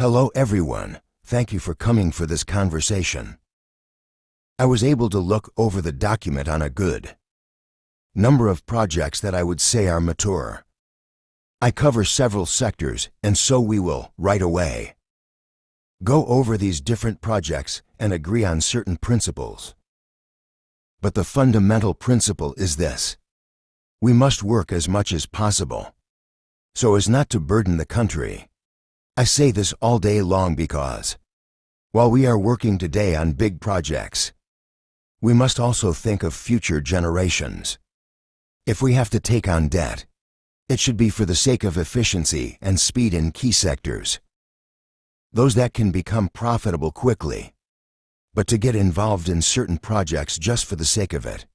Hello everyone, thank you for coming for this conversation. I was able to look over the document on a good number of projects that I would say are mature. I cover several sectors, and so we will, right away, go over these different projects and agree on certain principles. But the fundamental principle is this: we must work as much as possible, so as not to burden the country. I say this all day long because, while we are working today on big projects, we must also think of future generations. If we have to take on debt, it should be for the sake of efficiency and speed in key sectors, those that can become profitable quickly, but to get involved in certain projects just for the sake of it,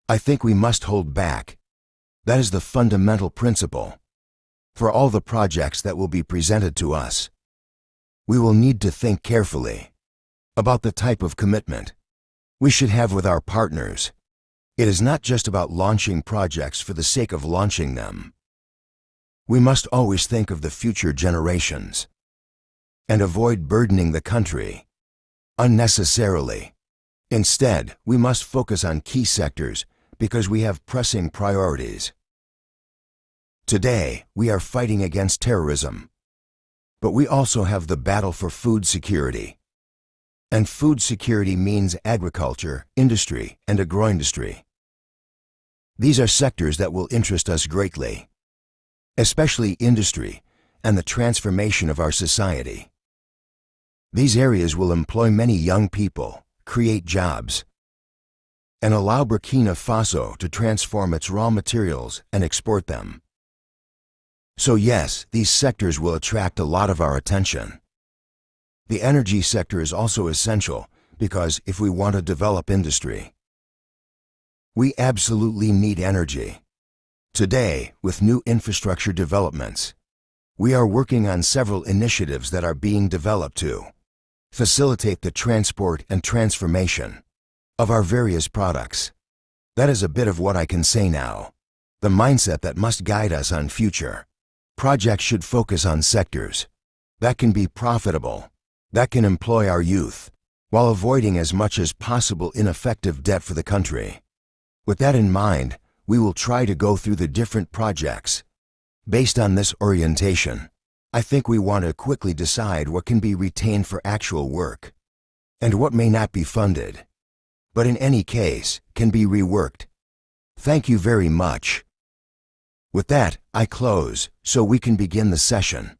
I think we must hold back. That is the fundamental principle. For all the projects that will be presented to us, we will need to think carefully about the type of commitment we should have with our partners. It is not just about launching projects for the sake of launching them. We must always think of the future generations and avoid burdening the country unnecessarily. Instead, we must focus on key sectors because we have pressing priorities. Today, we are fighting against terrorism, but we also have the battle for food security. And food security means agriculture, industry, and agroindustry. These are sectors that will interest us greatly, especially industry and the transformation of our society. These areas will employ many young people, create jobs, and allow Burkina Faso to transform its raw materials and export them. So yes, these sectors will attract a lot of our attention. The energy sector is also essential because if we want to develop industry, we absolutely need energy. Today, with new infrastructure developments, we are working on several initiatives that are being developed to facilitate the transport and transformation of our various products. That is a bit of what I can say now. The mindset that must guide us on future projects should focus on sectors that can be profitable, that can employ our youth, while avoiding as much as possible ineffective debt for the country. With that in mind, we will try to go through the different projects. Based on this orientation, I think we want to quickly decide what can be retained for actual work and what may not be funded, but in any case can be reworked. Thank you very much. With that, I close so we can begin the session.